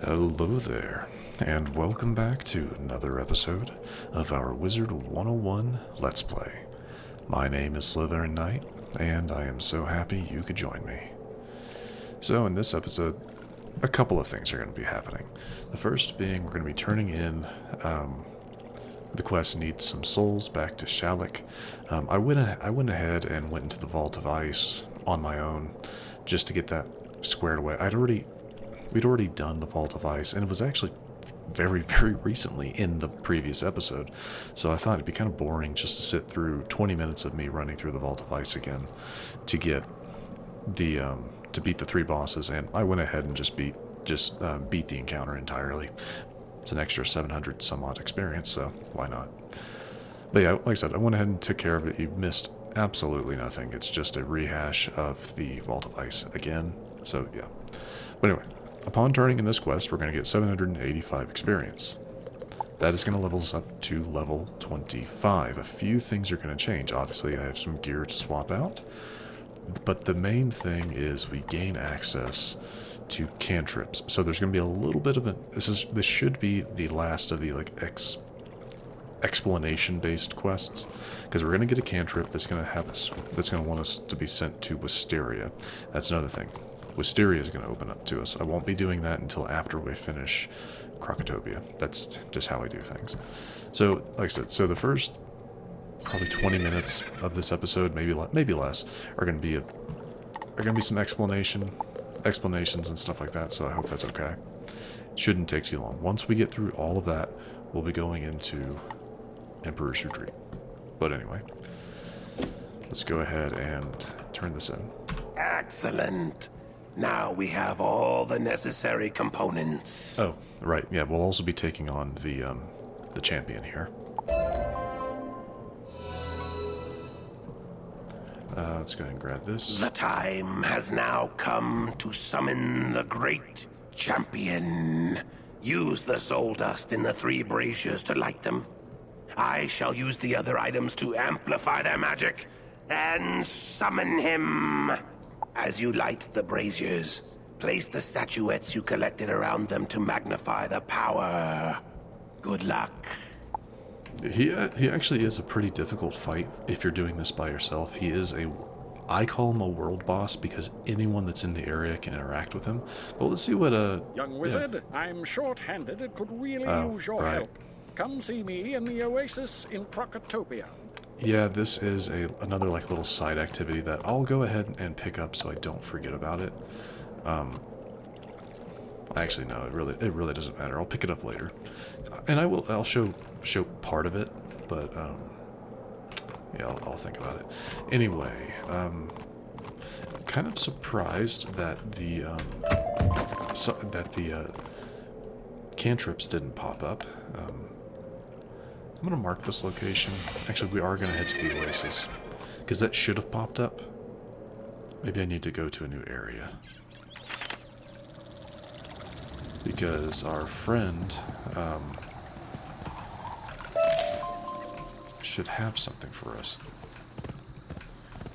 Hello there, and welcome back to another episode of our Wizard101 Let's Play. My name is SlytherinKnight, and I am so happy you could join me. So in this episode, a couple of things are going to be happening. The first being we're going to be turning in the quest needs some souls back to Shalik. I went ahead and went into the Vault of Ice on my own just to get that squared away. We'd already done the Vault of Ice, and it was actually very, very recently in the previous episode. So I thought it'd be kind of boring just to sit through 20 minutes of me running through the Vault of Ice again to get the to beat the 3 bosses, and I went ahead and just beat the encounter entirely. It's an extra 700 some odd experience, so why not? But yeah, like I said, I went ahead and took care of it. You missed absolutely nothing. It's just a rehash of the Vault of Ice again. So yeah. But anyway, upon turning in this quest, we're going to get 785 experience. That is going to level us up to level 25. A few things are going to change. Obviously, I have some gear to swap out. But the main thing is we gain access to cantrips. So there's going to be a little bit of a... This should be the last of the explanation based quests, because we're going to get a cantrip that's going to want us to be sent to Wisteria. That's another thing. Wisteria is going to open up to us. I won't be doing that until after we finish Krokotopia. That's just how I do things. So, like I said, so the first probably 20 minutes of this episode, maybe less, are going to be some explanations and stuff like that. So I hope that's okay. Shouldn't take too long. Once we get through all of that, we'll be going into Emperor's Retreat. But anyway, let's go ahead and turn this in. Excellent. Now we have all the necessary components. Oh, right. Yeah, we'll also be taking on the champion here. Let's go ahead and grab this. The time has now come to summon the great champion. Use the soul dust in the 3 braziers to light them. I shall use the other items to amplify their magic and summon him. As you light the braziers, place the statuettes you collected around them to magnify the power. Good luck. He actually is a pretty difficult fight if you're doing this by yourself. I call him a world boss because anyone that's in the area can interact with him. But let's see what Young wizard, yeah. I'm short-handed. It could really use your help. Come see me in the oasis in Krokotopia. Yeah, this is another little side activity that I'll go ahead and pick up so I don't forget about it. Actually, no, it really doesn't matter. I'll pick it up later, and I'll show part of it, but yeah, I'll think about it. Anyway, kind of surprised that the cantrips didn't pop up. I'm going to mark this location. Actually, we are going to head to the oasis, because that should have popped up. Maybe I need to go to a new area, because our friend should have something for us.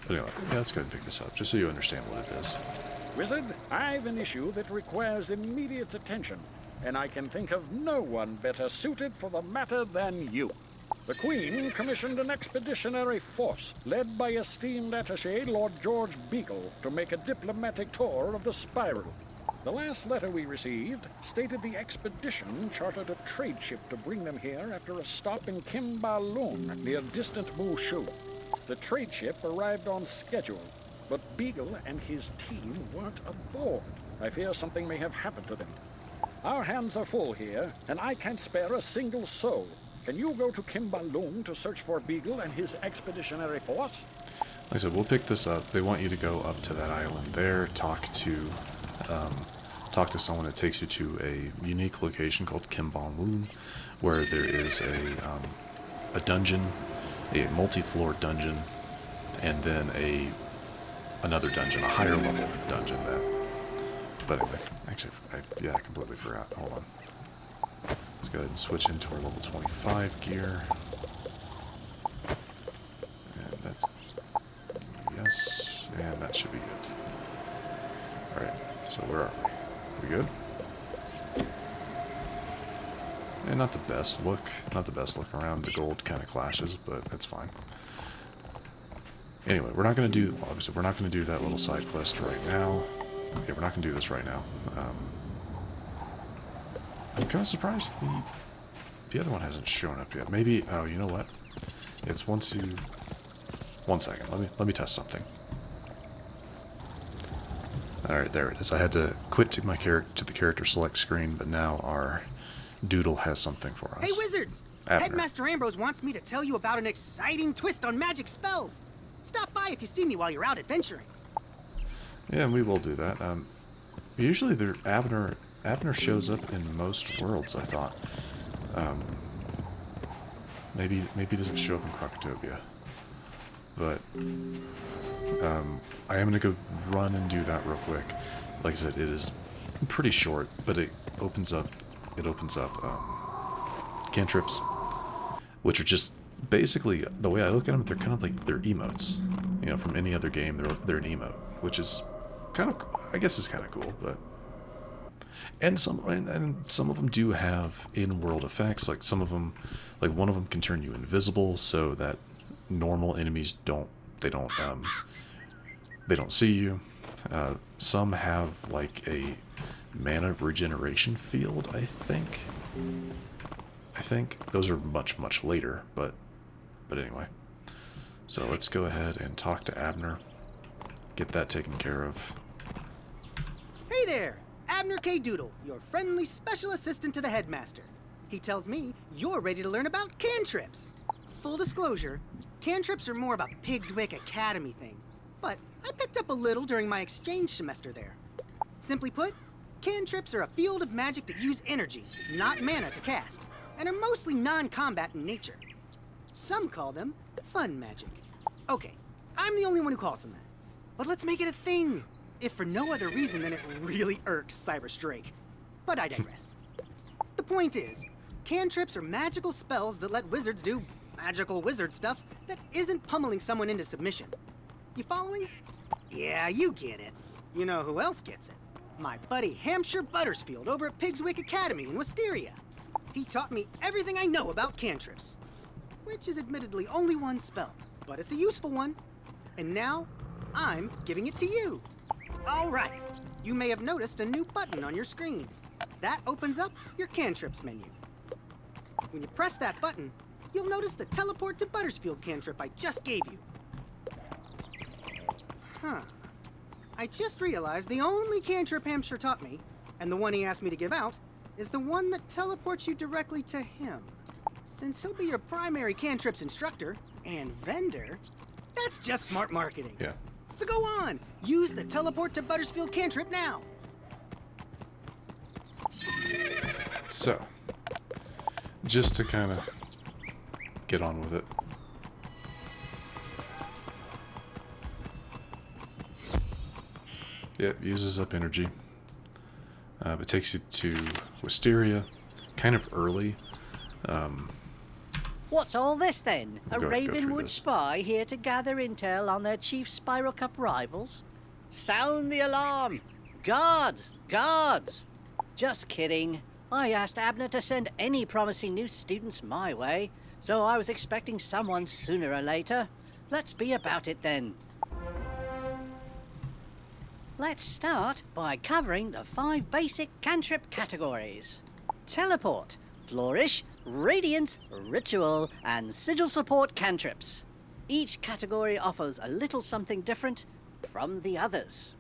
But anyway, yeah, let's go ahead and pick this up, just so you understand what it is. Wizard, I've an issue that requires immediate attention, and I can think of no one better suited for the matter than you. The Queen commissioned an expeditionary force, led by esteemed attaché Lord George Beagle, to make a diplomatic tour of the Spiral. The last letter we received stated the expedition chartered a trade ship to bring them here after a stop in Kimbalun, near distant Mushu. The trade ship arrived on schedule, but Beagle and his team weren't aboard. I fear something may have happened to them. Our hands are full here, and I can't spare a single soul. Can you go to Kimbalun to search for Beagle and his expeditionary force? Like I said, we'll pick this up. They want you to go up to that island there, talk to someone that takes you to a unique location called Kimbalun, where there is a dungeon, a multi-floor dungeon, and then another dungeon, a higher level dungeon that... But anyway, actually, I completely forgot. Hold on. Let's go ahead and switch into our level 25 gear. And that's... Yes, and that should be it. Alright, so where are we? We good? And not the best look. Not the best look around. The gold kind of clashes, but it's fine. Anyway, we're not going to do... Obviously, we're not going to do that little side quest right now. Yeah, we're not going to do this right now. I'm kind of surprised the other one hasn't shown up yet. Maybe... Oh, you know what? It's once you... One second. Let me test something. Alright, there it is. I had to quit to the character select screen, but now our doodle has something for us. Hey, Wizards! Abner. Headmaster Ambrose wants me to tell you about an exciting twist on magic spells. Stop by if you see me while you're out adventuring. Yeah, we will do that. Usually Abner shows up in most worlds, I thought. Maybe he doesn't show up in Krokotopia. But I am going to go run and do that real quick. Like I said, it is pretty short, but it opens up cantrips, which are just basically, the way I look at them, they're kind of like, they're emotes. You know, from any other game, they're an emote, which is kind of, I guess is kind of cool, but... And some of them do have in-world effects, like some of them, like one of them can turn you invisible so that normal enemies don't see you. Some have like a mana regeneration field, I think those are much later, but anyway. So let's go ahead and talk to Abner, get that taken care of. Hey there! Abner K. Doodle, your friendly special assistant to the headmaster. He tells me you're ready to learn about cantrips. Full disclosure, cantrips are more of a Pigswick Academy thing, but I picked up a little during my exchange semester there. Simply put, cantrips are a field of magic that use energy, not mana, to cast, and are mostly non-combat in nature. Some call them fun magic. Okay, I'm the only one who calls them that. But let's make it a thing, if for no other reason than it really irks Cyrus Drake. But I digress. The point is, cantrips are magical spells that let wizards do magical wizard stuff that isn't pummeling someone into submission. You following? Yeah, you get it. You know who else gets it? My buddy Hampshire Buttersfield over at Pigswick Academy in Wisteria. He taught me everything I know about cantrips, which is admittedly only one spell, but it's a useful one. And now, I'm giving it to you. All right, you may have noticed a new button on your screen. That opens up your cantrips menu. When you press that button, you'll notice the teleport to Buttersfield cantrip I just gave you. Huh. I just realized the only cantrip Hampshire taught me, and the one he asked me to give out, is the one that teleports you directly to him. Since he'll be your primary cantrips instructor and vendor, that's just smart marketing. Yeah. So go on, use the teleport to Buttersfield cantrip now. So, just to kind of get on with it. Yeah, it uses up energy. It takes you to Wisteria, kind of early. What's all this then? A Go through Ravenwood this. spy here to gather intel on their chief Spiral Cup rivals? Sound the alarm! Guards! Guards! Just kidding. I asked Abner to send any promising new students my way, so I was expecting someone sooner or later. Let's be about it then. Let's start by covering the 5 basic cantrip categories. Teleport, Flourish, Radiance, Ritual, and Sigil Support cantrips. Each category offers a little something different from the others.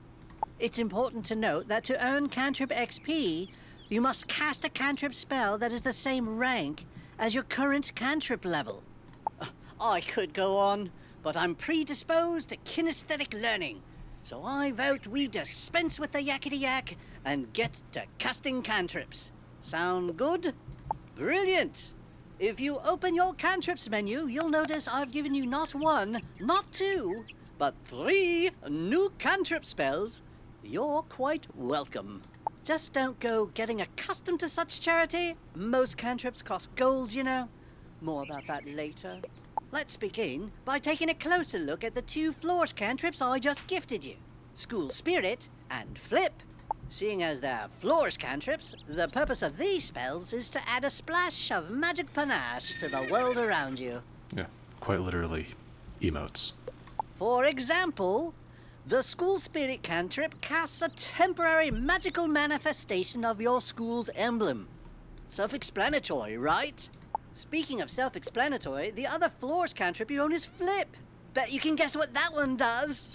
It's important to note that to earn cantrip XP, you must cast a cantrip spell that is the same rank as your current cantrip level. I could go on, but I'm predisposed to kinesthetic learning. So I vote we dispense with the yakety-yak and get to casting cantrips. Sound good? Brilliant! If you open your cantrips menu, you'll notice I've given you not 1, not 2, but 3 new cantrip spells. You're quite welcome. Just don't go getting accustomed to such charity. Most cantrips cost gold, you know. More about that later. Let's begin by taking a closer look at the 2 flourish cantrips I just gifted you. School Spirit and Flip. Seeing as they're flourish cantrips, the purpose of these spells is to add a splash of magic panache to the world around you. Yeah, quite literally, emotes. For example, the School Spirit cantrip casts a temporary magical manifestation of your school's emblem. Self-explanatory, right? Speaking of self-explanatory, the other flourish cantrip you own is Flip. Bet you can guess what that one does.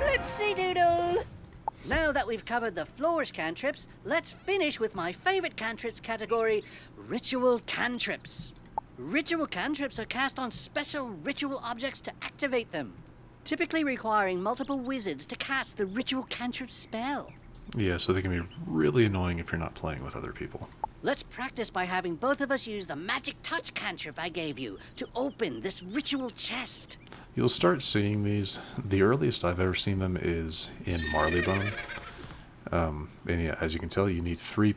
Flipsy-doodle! Now that we've covered the flourish cantrips, let's finish with my favorite cantrips category, ritual cantrips. Ritual cantrips are cast on special ritual objects to activate them, typically requiring multiple wizards to cast the ritual cantrip spell. Yeah, so they can be really annoying if you're not playing with other people. Let's practice by having both of us use the magic touch cantrip I gave you to open this ritual chest. You'll start seeing these. The earliest I've ever seen them is in Marleybone. And yeah, as you can tell, you need three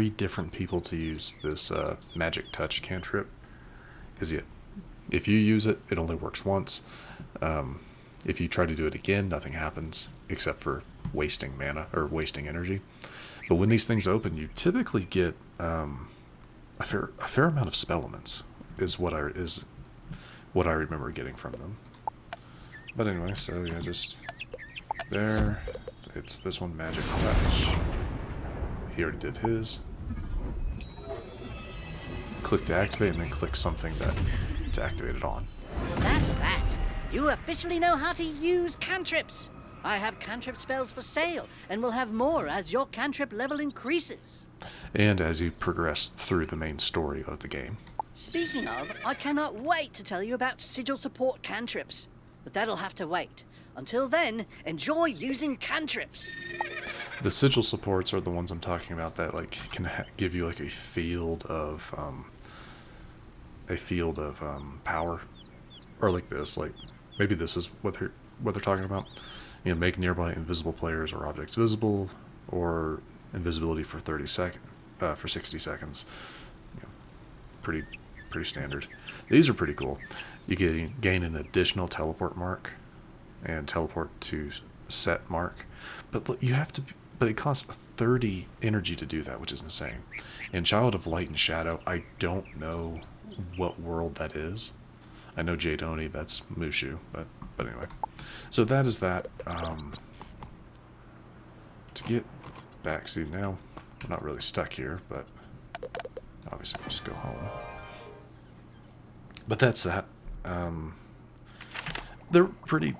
different people to use this magic touch cantrip. Because yeah, if you use it, it only works once. If you try to do it again, nothing happens except for wasting mana or wasting energy. But when these things open, you typically get a fair amount of spell elements. Is what I remember getting from them. But anyway, so yeah, just there. It's this one, magic touch. He already did his. Click to activate, and then click something to activate it on. That's that. You officially know how to use cantrips. I have cantrip spells for sale, and will have more as your cantrip level increases. And as you progress through the main story of the game. Speaking of, I cannot wait to tell you about sigil support cantrips. But that'll have to wait. Until then, enjoy using cantrips. The sigil supports are the ones I'm talking about that like can give you like a field of power, or like this. Like maybe this is what they're talking about. You know, make nearby invisible players or objects visible, or invisibility for 60 seconds. You know, pretty standard. These are pretty cool. You gain an additional teleport mark and teleport to set mark, but you have to. But it costs 30 energy to do that, which is insane. In Child of Light and Shadow, I don't know what world that is. I know Jadoni, that's Mushu, but anyway. So that is that. To get back, see now I'm not really stuck here, but obviously we'll just go home. But that's that. They're pretty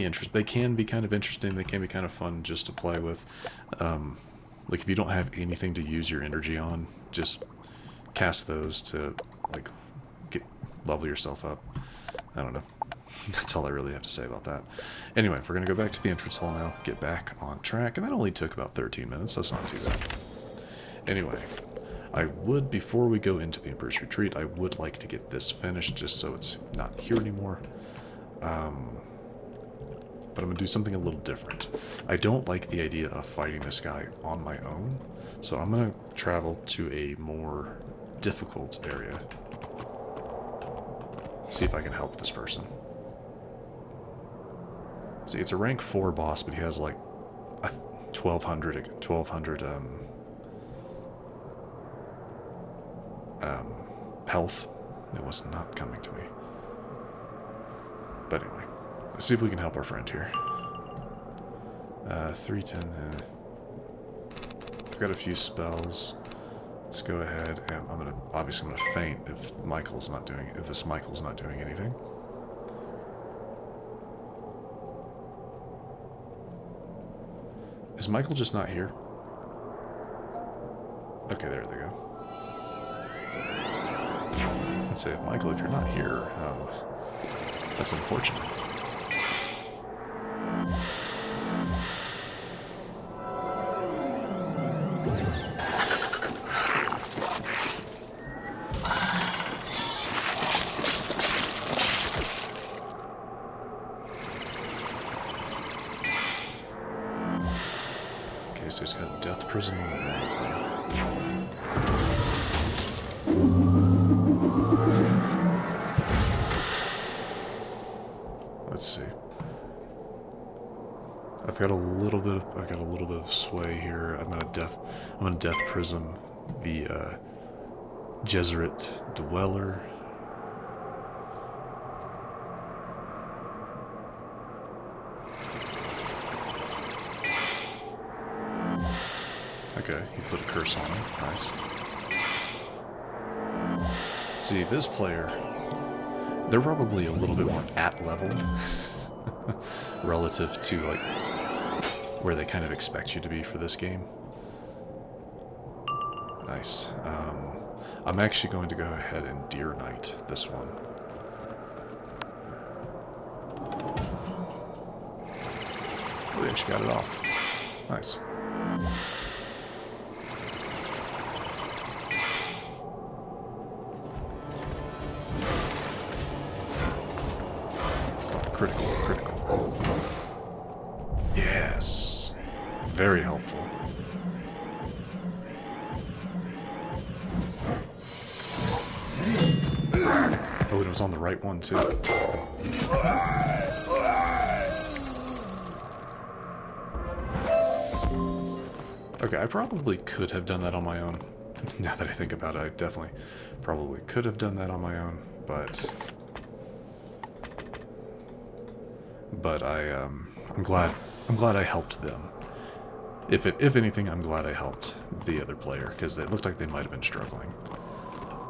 interesting. They can be kind of interesting. They can be kind of fun just to play with. Like if you don't have anything to use your energy on, just cast those to like level yourself up. I don't know. That's all I really have to say about that. Anyway, we're gonna go back to the entrance hall now. Get back on track, and that only took about 13 minutes. That's not too bad. Anyway. I would, before we go into the Emperor's Retreat, I would like to get this finished just so it's not here anymore. But I'm going to do something a little different. I don't like the idea of fighting this guy on my own, so I'm going to travel to a more difficult area. See if I can help this person. See, it's a rank 4 boss, but he has like a 1200 health. It was not coming to me. But anyway, let's see if we can help our friend here. 310. I've got a few spells. Let's go ahead, and I'm gonna faint if this Michael's not doing anything. Is Michael just not here? Okay, there they go. Let's say, Michael, if you're not here, that's unfortunate. Okay, so he's got Death Prison on the wall. got a little bit of sway here. I'm gonna death prism the Jesuit Dweller. Okay, he put a curse on him. Nice. See, this player, they're probably a little bit more at level relative to like where they kind of expect you to be for this game. Nice. I'm actually going to go ahead and Deer Knight this one. We actually got it off. Nice. Critical. Yes. Very helpful. Oh, it was on the right one, too. Okay, I probably could have done that on my own. Now that I think about it, I definitely probably could have done that on my own, but I'm glad I helped them. If anything, I'm glad I helped the other player, because it looked like they might have been struggling.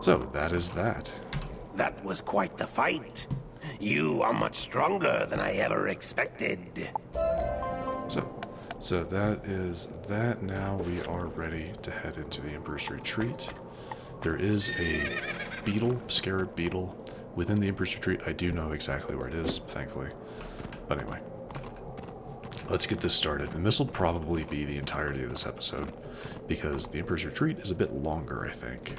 So, that is that. That was quite the fight. You are much stronger than I ever expected. So that is that. Now we are ready to head into the Emperor's Retreat. There is a beetle, scarab beetle, within the Emperor's Retreat. I do know exactly where it is, thankfully. But anyway, let's get this started. And this will probably be the entirety of this episode, because the Emperor's Retreat is a bit longer, I think.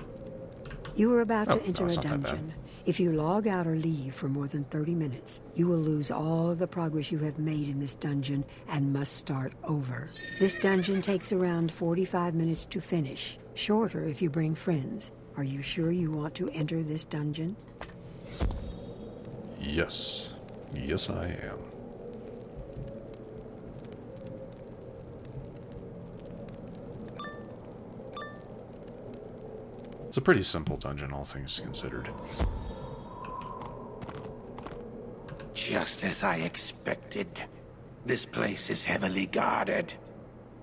You are about to enter no, a it's not that bad. dungeon. If you log out or leave for more than 30 minutes, you will lose all of the progress you have made in this dungeon and must start over. This dungeon takes around 45 minutes to finish. Shorter if you bring friends. Are you sure you want to enter this dungeon? Yes. Yes, I am. It's a pretty simple dungeon, all things considered. Just as I expected. This place is heavily guarded.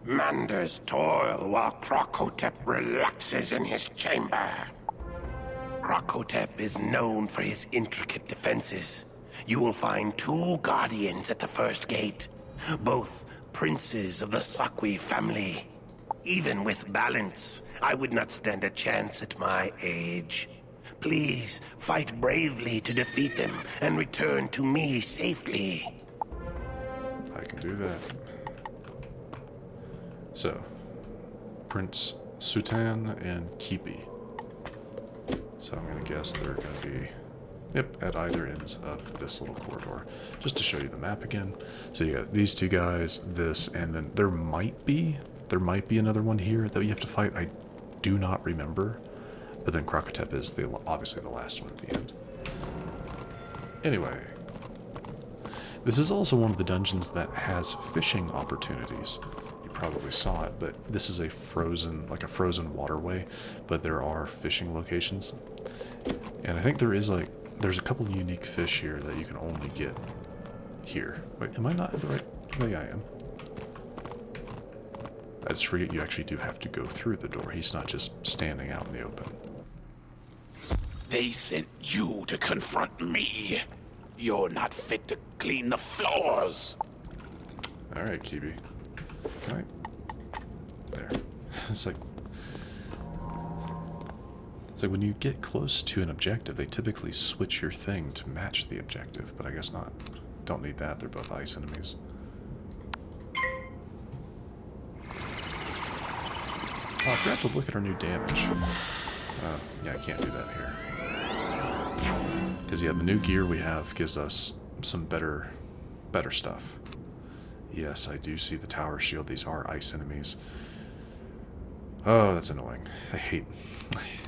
Manders toil while Krokotop relaxes in his chamber. Krokotop is known for his intricate defenses. You will find 2 guardians at the first gate, both princes of the Sakwi family. Even with balance, I would not stand a chance at my age. Please, fight bravely to defeat them and return to me safely. I can do that. So, Prince Sutan and Kipi. So I'm going to guess they're going to be, yep, at either ends of this little corridor. Just to show you the map again. So you got these 2 guys, this, and then there might be another one here that you have to fight. I do not remember. But then Krokotop is obviously the last one at the end. Anyway. This is also one of the dungeons that has fishing opportunities. You probably saw it, but this is a frozen waterway, but there are fishing locations. And I think there's a couple unique fish here that you can only get here. Wait, am I not at the right? Maybe I am. I just forget you actually do have to go through the door. He's not just standing out in the open. They sent you to confront me. You're not fit to clean the floors. Alright, Kibi. Alright. There. It's like when you get close to an objective, they typically switch your thing to match the objective, but I guess not. Don't need that, they're both ice enemies. Oh, I forgot to look at our new damage. Yeah, I can't do that here. Because, yeah, the new gear we have gives us some better stuff. Yes, I do see the tower shield. These are ice enemies. Oh, that's annoying. I hate...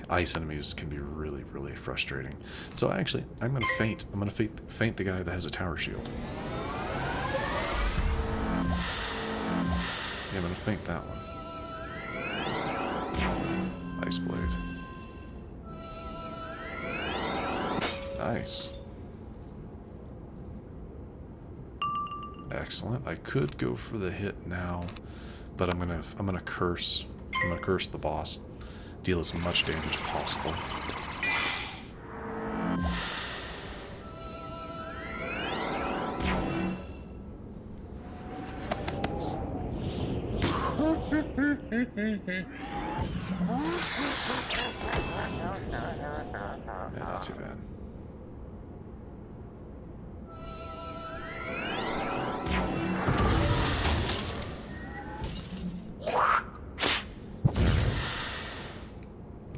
Ice enemies can be really, really frustrating. So, actually, I'm going to feint. I'm going to feint the guy that has a tower shield. Yeah, I'm gonna feint that one. Ice Blade. Nice. Excellent. I could go for the hit now, but I'm gonna curse. I'm gonna curse the boss. Deal as much damage as possible. Yeah, not too bad.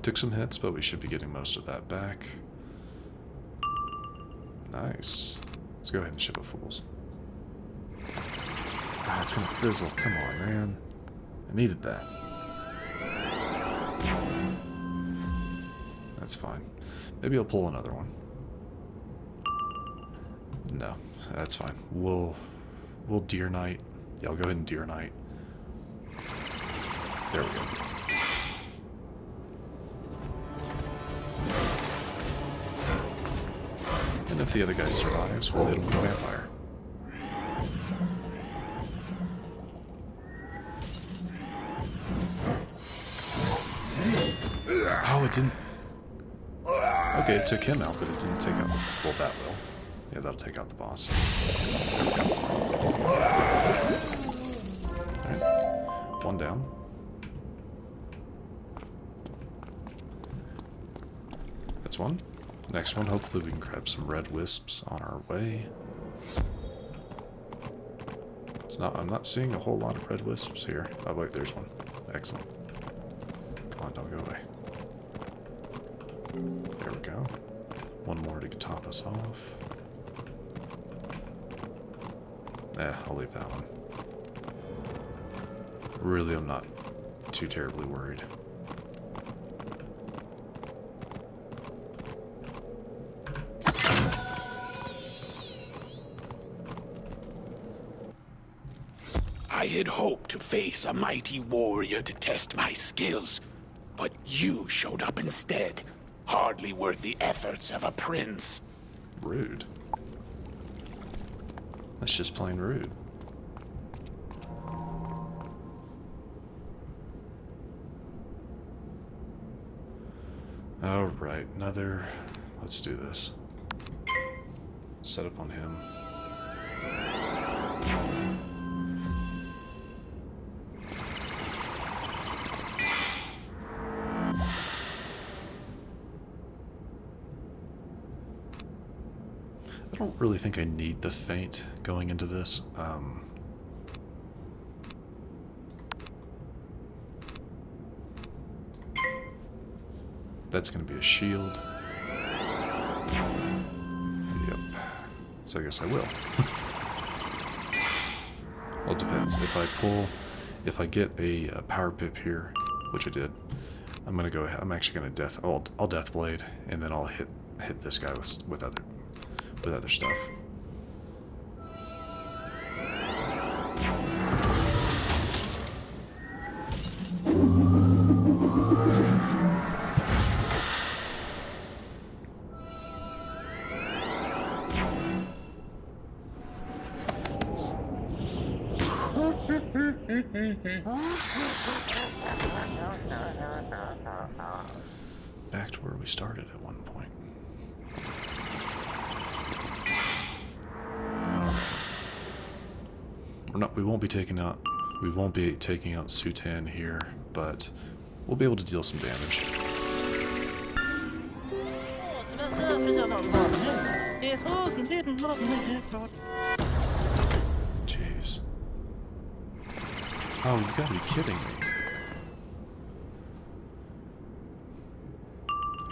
Took some hits, but we should be getting most of that back. Nice. Let's go ahead and ship a Fools. Ah, it's gonna fizzle. Come on, man. I needed that. That's fine. Maybe I'll pull another one. No, that's fine. We'll Deer Knight. Yeah, I'll go ahead and Deer Knight. There we go. And if the other guy survives, we'll hit him with a vampire. Oh, it didn't... Okay, it took him out, but it didn't take out... Well, that will. Yeah, that'll take out the boss. Alright. One down. That's one. Next one, hopefully we can grab some red wisps on our way. It's not... I'm not seeing a whole lot of red wisps here. Oh, wait, there's one. Excellent. Come on, don't go away. There we go. One more to top us off. I'll leave that one. Really, I'm not too terribly worried. I had hoped to face a mighty warrior to test my skills, but you showed up instead. Hardly worth the efforts of a prince. Rude. That's just plain rude. Alright, another... Let's do this. Set up on him. I don't really think I need the feint going into this. That's going to be a shield. Yep. So I guess I will. Well, it depends. If I get a power pip here, which I did, I'm going to go ahead. I'm actually going to I'll death blade, and then I'll hit this guy with other stuff. Back to where we started at one point. We won't be taking out Sutan here, but we'll be able to deal some damage. Jeez. Oh, you gotta be kidding me.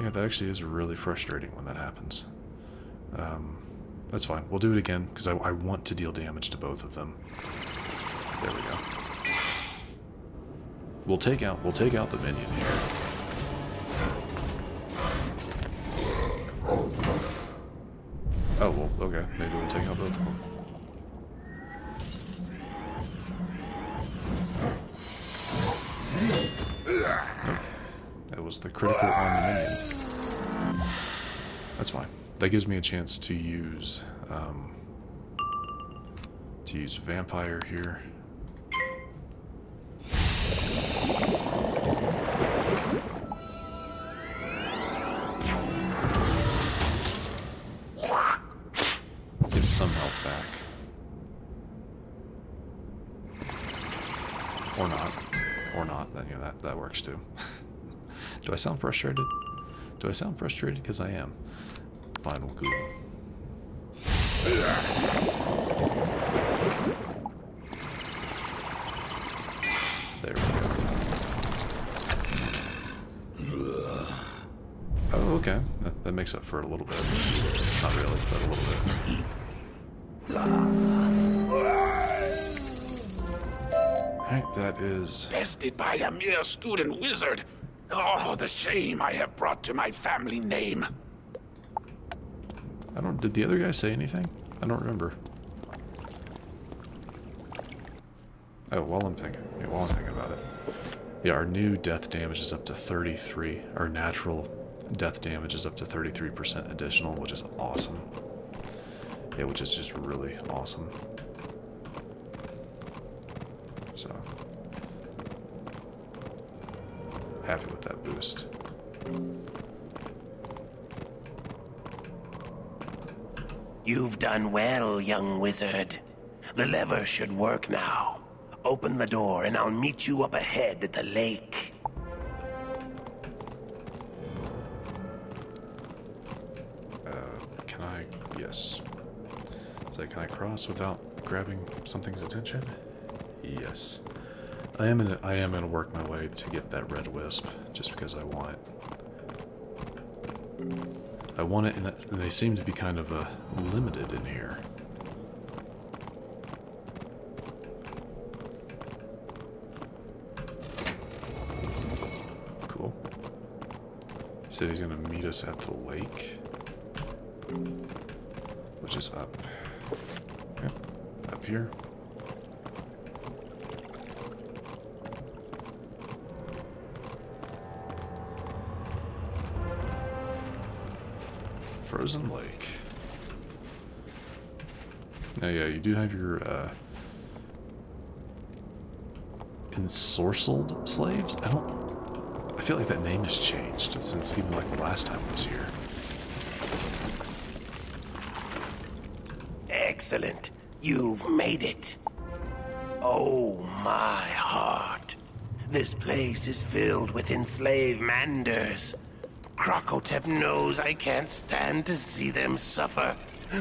Yeah, that actually is really frustrating when that happens. That's fine. We'll do it again, because I want to deal damage to both of them. There we go. We'll take out the minion here. Oh, well, okay. Maybe we'll take out both of them. critical on the minion. That's fine. That gives me a chance to use vampire here. Get some health back. Or not. Or not. Then, that works too. Do I sound frustrated? Do I sound frustrated? Because I am. Fine, we'll Google. There we go. Oh, okay. That makes up for it a little bit. Not really, but a little bit. Alright, that is... Bested by a mere student wizard. Oh, the shame I have brought to my family name. Did the other guy say anything? I don't remember. Oh, while I'm thinking about it. Yeah, our new death damage is up to 33. Our natural death damage is up to 33% additional, which is awesome. Yeah, which is just really awesome. So, happy with that boost. You've done well, young wizard. The lever should work now. Open the door and I'll meet you up ahead at the lake. Can I... Yes. So can I cross without grabbing something's attention? Yes. I am gonna work my way to get that red wisp, just because I want it. I want it, and they seem to be kind of limited in here. Cool. He said he's gonna meet us at the lake, which is up. Yep, up here. Frozen Lake. Now, yeah, you do have your ensorcelled slaves. I feel like that name has changed since even like the last time I was here. Excellent. You've made it. Oh, my heart. This place is filled with enslaved manders. Krokotopia knows I can't stand to see them suffer,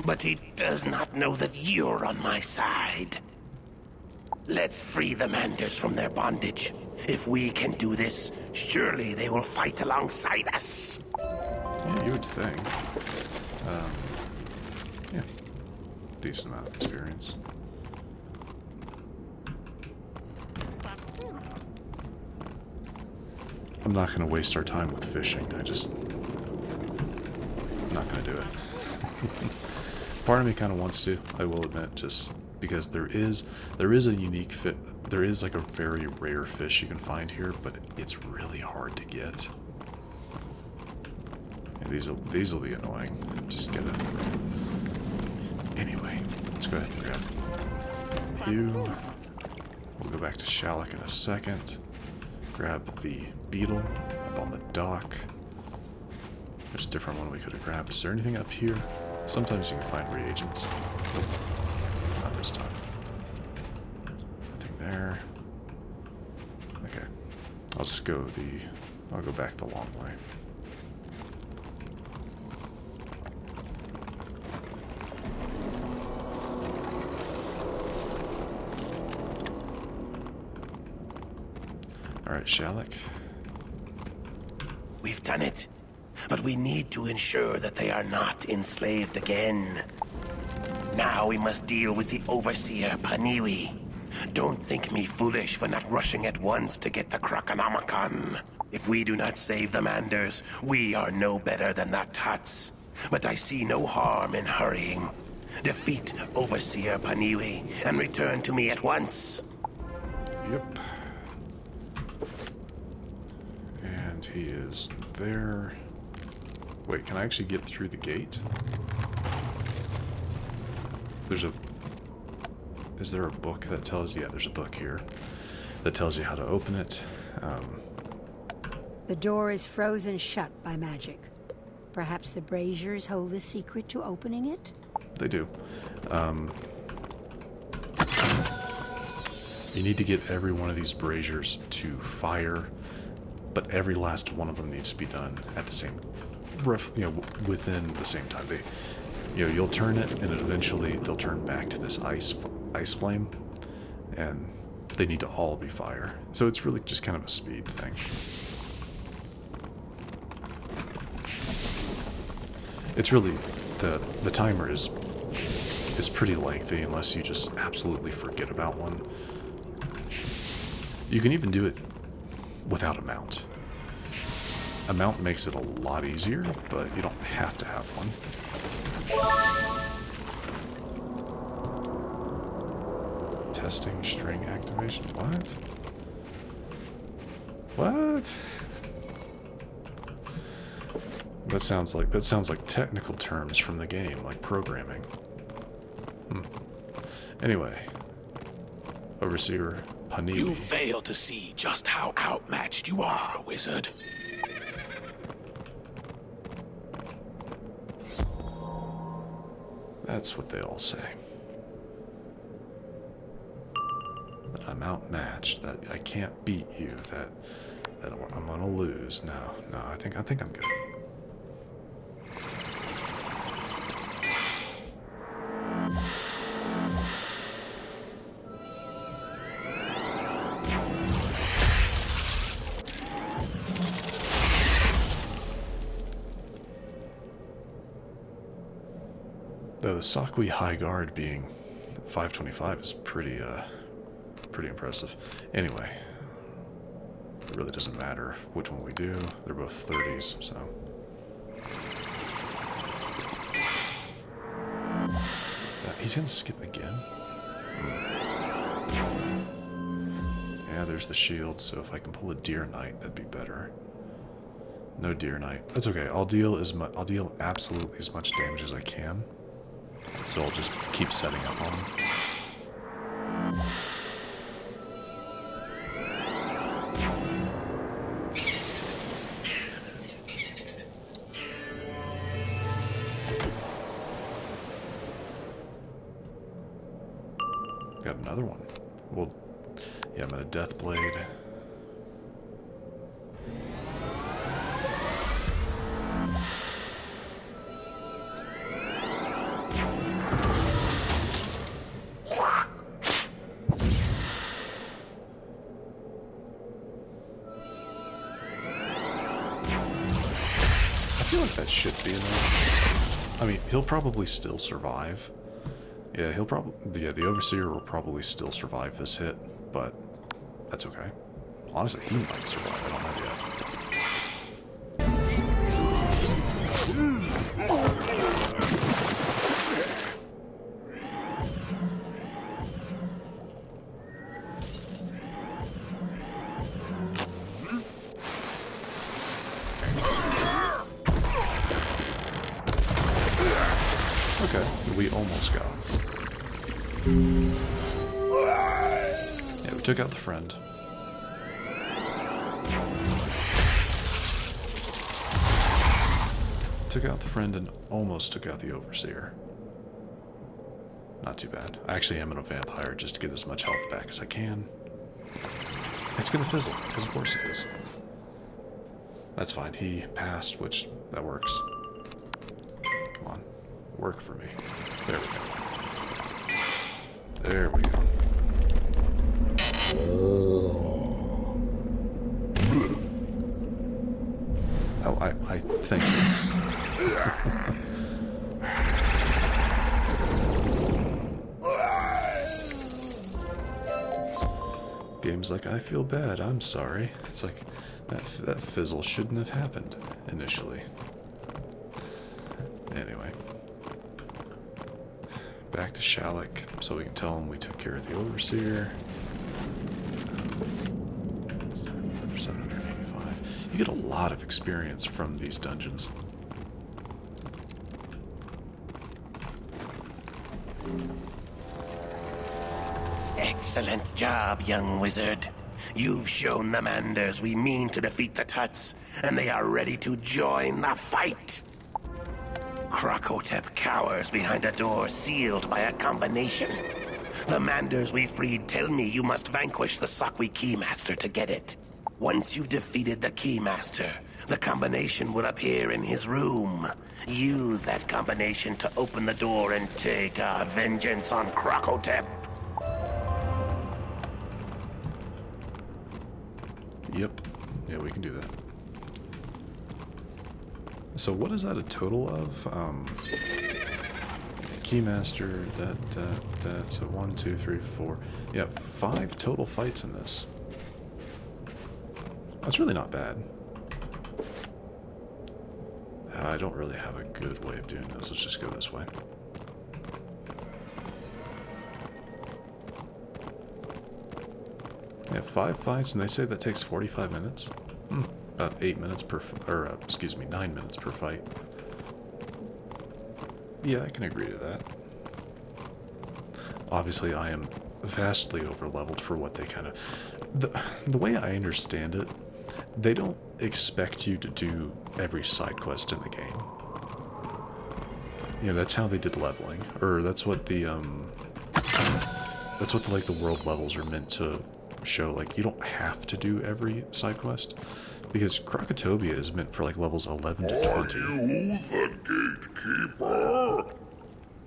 but he does not know that you're on my side. Let's free the manders from their bondage. If we can do this, surely they will fight alongside us. Yeah, you would think. Yeah. Decent amount of experience. I'm not going to waste our time with fishing. I'm not going to do it. Part of me kind of wants to, I will admit, just because there is a unique fit. There is like a very rare fish you can find here, but it's really hard to get. And these will be annoying. Just get it. Anyway, let's go ahead and grab you. We'll go back to Shallak in a second. Grab the beetle up on the dock. There's a different one we could have grabbed. Is there anything up here? Sometimes you can find reagents. Nope. Not this time. Nothing there. Okay. I'll go back the long way. Alright, Shallak. We've done it, but we need to ensure that they are not enslaved again. Now we must deal with the Overseer Paniwi. Don't think me foolish for not rushing at once to get the Krokonomicon. If we do not save the Manders, we are no better than the Tuts. But I see no harm in hurrying. Defeat Overseer Paniwi and return to me at once. Yep. And he is there. Wait, can I actually get through the gate? There's a... Is there a book that tells you? Yeah, there's a book here that tells you how to open it. The door is frozen shut by magic. Perhaps the braziers hold the secret to opening it? They do. You need to get every one of these braziers to fire, but every last one of them needs to be done at the same, within the same time. You'll turn it, and eventually they'll turn back to this ice flame, and they need to all be fire. So it's really just kind of a speed thing. It's really the timer is pretty lengthy unless you just absolutely forget about one. You can even do it without a mount. A mount makes it a lot easier, but you don't have to have one. Testing string activation. What? What? That sounds like technical terms from the game, like programming. Anyway, Overseer Panini. You fail to see just how outmatched you are, wizard. That's what they all say. That I'm outmatched, that I can't beat you, that I'm gonna lose. No, I think I'm good. Though the Sakui High Guard being 525 is pretty impressive. Anyway, it really doesn't matter which one we do. They're both 30s, so. He's gonna skip again? Yeah, there's the shield, so if I can pull a Deer Knight, that'd be better. No Deer Knight. That's okay. I'll deal absolutely as much damage as I can. So I'll just keep setting up on him. Got another one. Well, yeah, I'm gonna Death Blade. I feel like that should be enough. I mean, he'll probably still survive. Yeah, the Overseer will probably still survive this hit, but that's okay. Honestly, he might survive. I don't know yet. Okay, we almost got him. Yeah, we took out the friend. Took out the friend and almost took out the Overseer. Not too bad. I actually am in a vampire just to get as much health back as I can. It's gonna fizzle, because of course it is. That's fine. He passed, which that works. Come on. Work for me. There we go. There we go. Oh, I thank you. Game's like, I feel bad, I'm sorry. It's like, that fizzle shouldn't have happened initially. Anyway. Back to Shalek, so we can tell him we took care of the Overseer. Another 785. get a lot of experience from these dungeons. Excellent job, young wizard. You've shown the Manders we mean to defeat the Tuts, and they are ready to join the fight. Krokotopia cowers behind a door sealed by a combination. The Manders we freed tell me you must vanquish the Sakwi Keymaster to get it. Once you've defeated the Keymaster, the combination will appear in his room. Use that combination to open the door and take our vengeance on Krokotopia. Yep. Yeah, we can do that. So what is that a total of? Keymaster, so 1, 2, 3, 4. Yeah, 5 total fights in this. That's really not bad. I don't really have a good way of doing this. Let's just go this way. Yeah, 5 fights, and they say that takes 45 minutes. About 8 minutes per, excuse me, 9 minutes per fight. Yeah, I can agree to that. Obviously, I am vastly over-leveled for what they kind of... The way I understand it, they don't expect you to do every side quest in the game. Yeah, that's how they did leveling, or that's what the like the world levels are meant to show. Like, you don't have to do every side quest, because Krokotopia is meant for like levels 11 to 20. Are you the gatekeeper?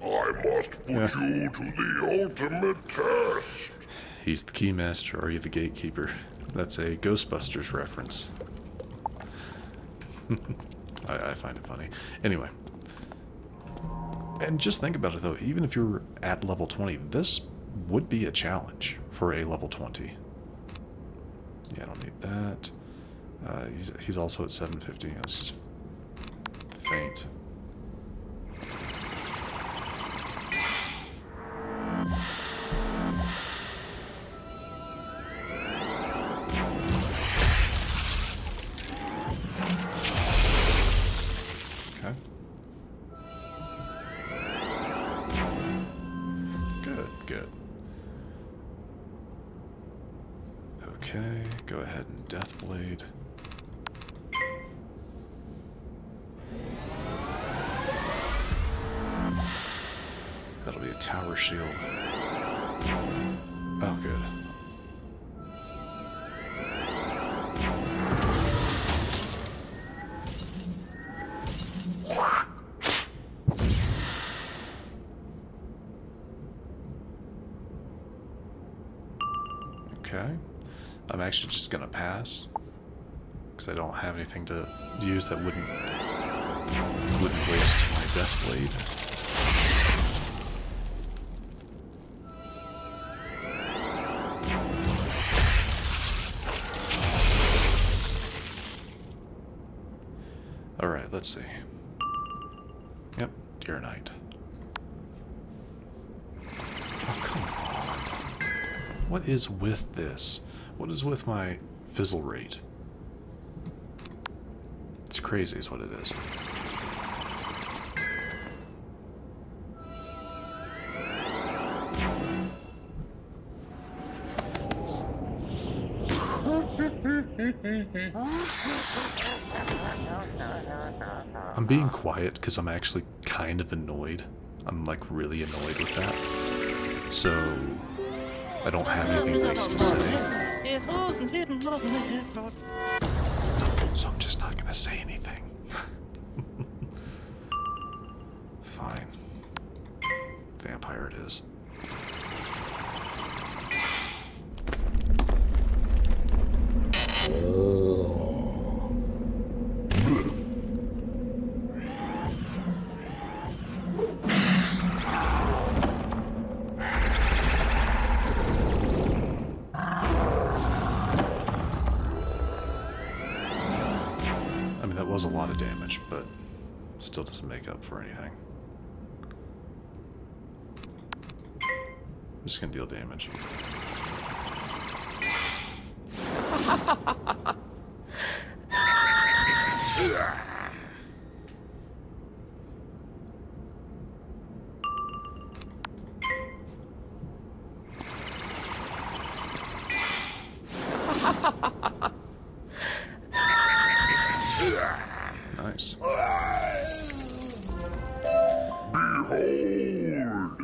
I must put you to the ultimate test. He's the keymaster. Are you the gatekeeper? That's a Ghostbusters reference. I find it funny. Anyway. And just think about it, though. Even if you're at level 20, this would be a challenge for a level 20. Yeah, I don't need that. He's also at 750. That's just faint. Okay. Good. Okay, go ahead and Deathblade. That'll be a tower shield. Oh, good. Okay. I'm actually just gonna pass, because I don't have anything to use that wouldn't waste my Deathblade. Alright, let's see. Yep, Dear Knight. Oh, come on. What is with this? What is with my fizzle rate? It's crazy is what it is. I'm being quiet because I'm actually kind of annoyed. I'm like really annoyed with that. So I don't have anything nice to say. So I'm just not gonna say anything. Fine. Vampire it is. Was a lot of damage, but still doesn't make up for anything. I'm just gonna deal damage. Nice. Behold!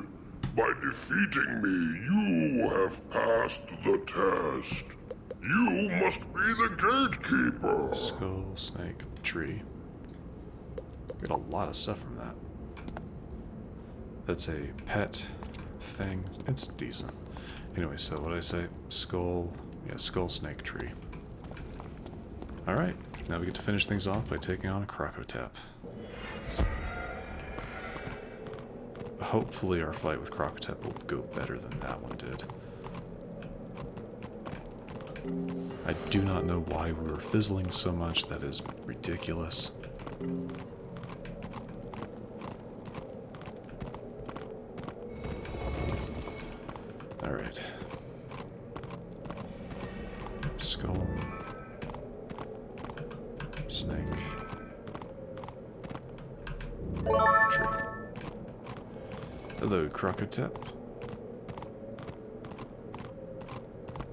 By defeating me, you have passed the test. You must be the gatekeeper. Skull, snake, tree. Get a lot of stuff from that. That's a pet thing. It's decent. Anyway, so what did I say? Skull. Yeah, skull, snake, tree. Alright, now we get to finish things off by taking on a Krokotopia. Hopefully our fight with Krokotopia will go better than that one did. I do not know why we were fizzling so much. That is ridiculous. Alright. Skull. Snake. Tree. Hello, Krokotopia.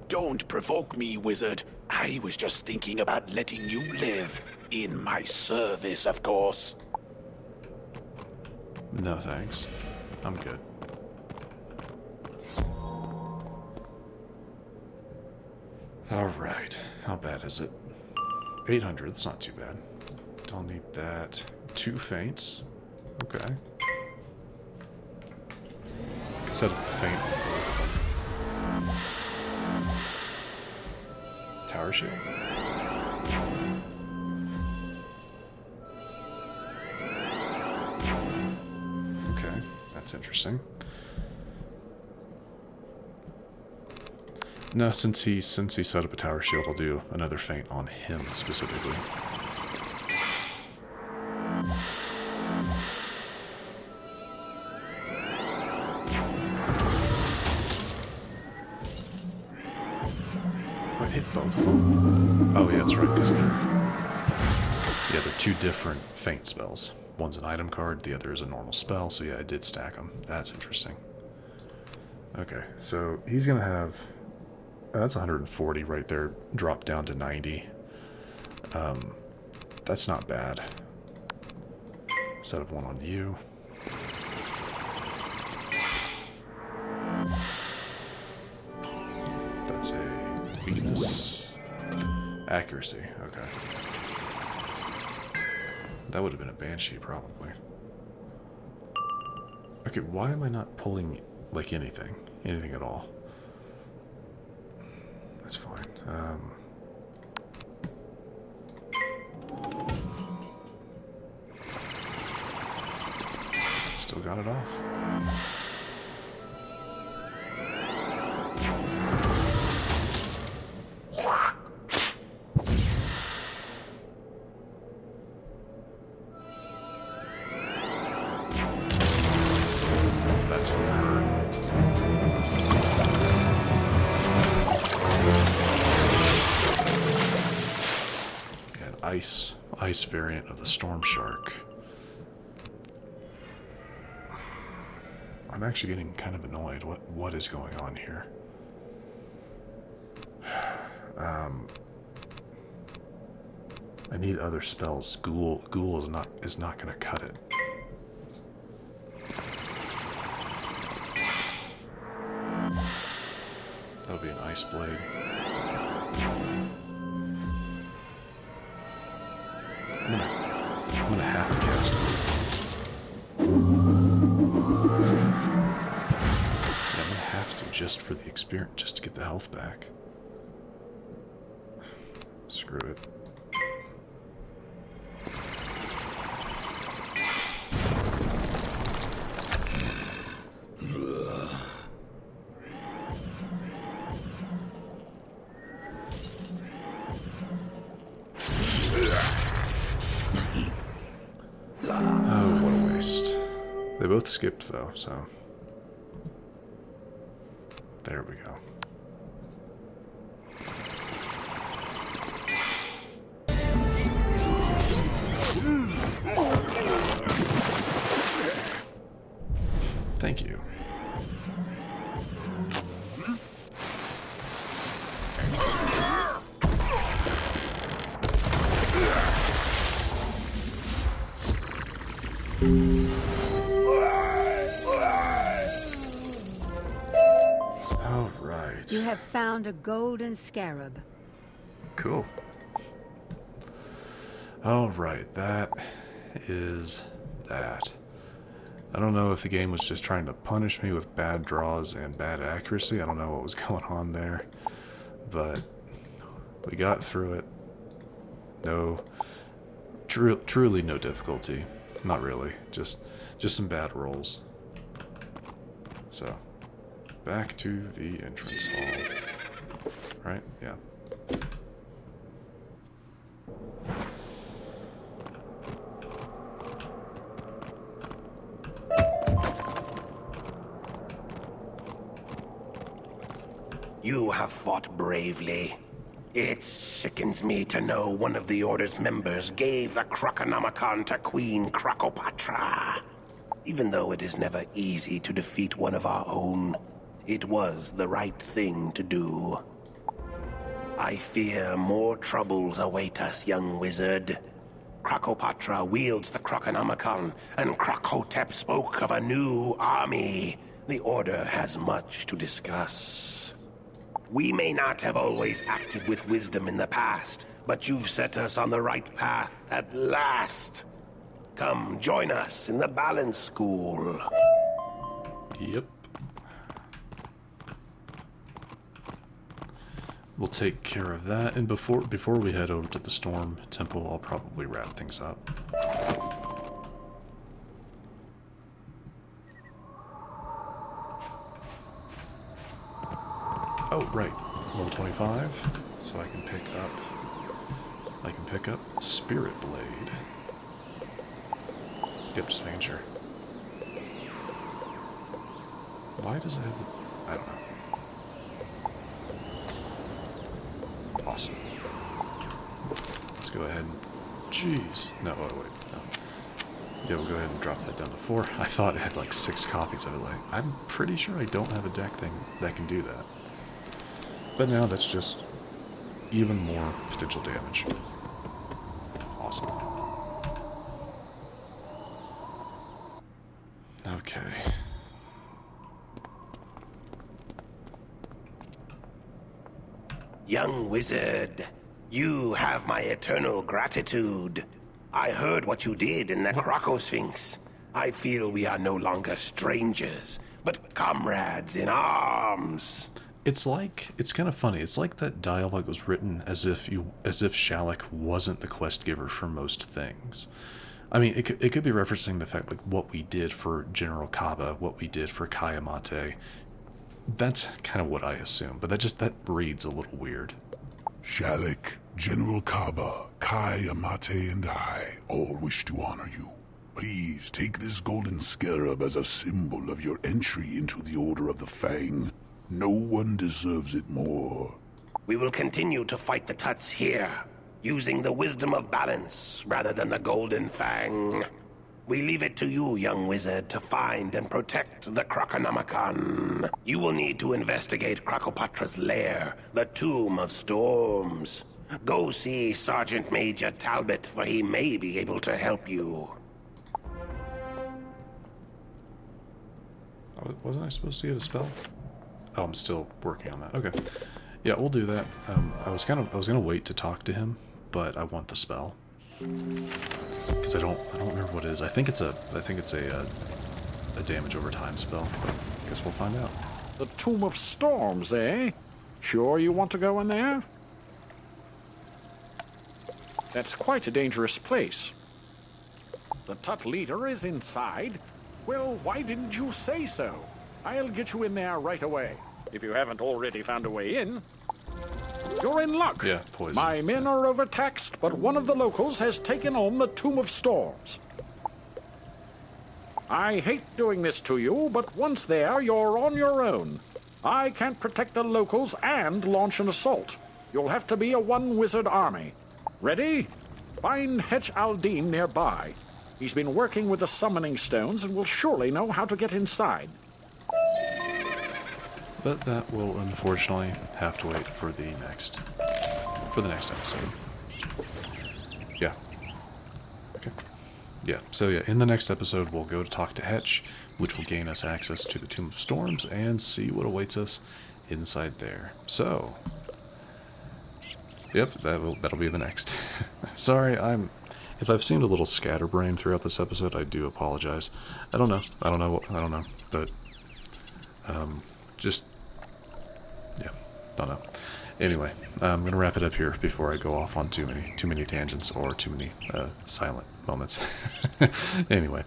Don't provoke me, wizard. I was just thinking about letting you live. In my service, of course. No thanks. I'm good. Alright. How bad is it? 800. That's not too bad. Don't need that. 2 feints. Okay. Could set up a feint on both of them. Tower shield. Okay, that's interesting. No, since he set up a tower shield, I'll do another feint on him specifically. I hit both of them. Oh yeah, that's right, because they're 2 different feint spells. One's an item card, the other is a normal spell, so yeah, I did stack them. That's interesting. Okay, so he's gonna have... that's 140 right there, drop down to 90. That's not bad. Set up one on you. That's a weakness. Accuracy, okay. That would have been a Banshee, probably. Okay, why am I not pulling, like, anything? Anything at all? That's fine. Still got it off. That's hard. Ice variant of the Storm Shark. I'm actually getting kind of annoyed. What is going on here? I need other spells. Ghoul is not gonna cut it. That'll be an Ice Blade. I'm gonna have to cast it. Yeah, I'm gonna have to, just for the experience, just to get the health back. Screw it. Oh, what a waste. They both skipped, though, so... There we go. Thank you. All right. You have found a golden scarab. Cool. All right, that is that. I don't know if the game was just trying to punish me with bad draws and bad accuracy. I don't know what was going on there, but we got through it. No, truly no difficulty. Not really, just some bad rolls. So, back to the entrance hall. Right? Yeah. You have fought bravely. It sickens me to know one of the Order's members gave the Krokonomicon to Queen Krokopatra. Even though it is never easy to defeat one of our own, it was the right thing to do. I fear more troubles await us, young wizard. Krokopatra wields the Krokonomicon, and Krokotep spoke of a new army. The Order has much to discuss. We may not have always acted with wisdom in the past, but you've set us on the right path at last. Come, join us in the Balance School. Yep. We'll take care of that, and before we head over to the Storm Temple, I'll probably wrap things up. Oh, right. Level 25, so I can pick up Spirit Blade. Yep, just making sure. Why does it have the... I don't know. Awesome. Let's go ahead and... Jeez. No, wait. No. Yeah, we'll go ahead and drop that down to 4. I thought it had like 6 copies of it. Like, I'm pretty sure I don't have a deck thing that can do that. But now that's just even more potential damage. Awesome. Okay. Young wizard, you have my eternal gratitude. I heard what you did in the Krokosphinx. I feel we are no longer strangers, but comrades in arms. It's kind of funny. It's like that dialogue was written as if Shalak wasn't the quest giver for most things. I mean, it could be referencing the fact like what we did for General Kaba, what we did for Kayamate. That's kind of what I assume, but that reads a little weird. Shalak, General Kaba, Kayamate, and I all wish to honor you. Please take this golden scarab as a symbol of your entry into the Order of the Fang. No one deserves it more. We will continue to fight the Tuts here, using the wisdom of balance rather than the Golden Fang. We leave it to you, young wizard, to find and protect the Krokonomicon. You will need to investigate Krokopatra's lair, the Tomb of Storms. Go see Sergeant Major Talbot, for he may be able to help you. Oh, wasn't I supposed to get a spell? Oh, I'm still working on that. Okay. Yeah, we'll do that. I was gonna wait to talk to him, but I want the spell. Because I don't remember what it is. I think it's a damage over time spell, but I guess we'll find out. The Tomb of Storms, eh? Sure you want to go in there? That's quite a dangerous place. The Tut leader is inside. Well, why didn't you say so? I'll get you in there right away, if you haven't already found a way in. You're in luck. Yeah, poison. My men are overtaxed, but one of the locals has taken on the Tomb of Storms. I hate doing this to you, but once there, you're on your own. I can't protect the locals and launch an assault. You'll have to be a one-wizard army. Ready? Find Hech Aldin nearby. He's been working with the summoning stones and will surely know how to get inside. But that will unfortunately have to wait for the next episode. Yeah. Okay. Yeah, so yeah, in the next episode we'll go to talk to Hetch, which will gain us access to the Tomb of Storms and see what awaits us inside there. So, yep, that'll be the next. Sorry, if I've seemed a little scatterbrained throughout this episode, I do apologize. I don't know, but just yeah, don't know. Anyway, I'm gonna wrap it up here before I go off on too many tangents or too many silent moments. Anyway,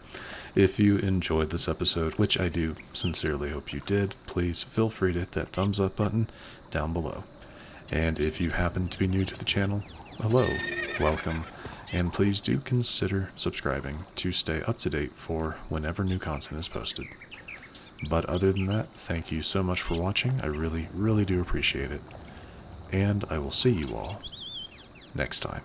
if you enjoyed this episode, which I do sincerely hope you did, please feel free to hit that thumbs up button down below. And if you happen to be new to the channel, hello, welcome, and please do consider subscribing to stay up to date for whenever new content is posted. But other than that, thank you so much for watching. I really, really do appreciate it. And I will see you all next time.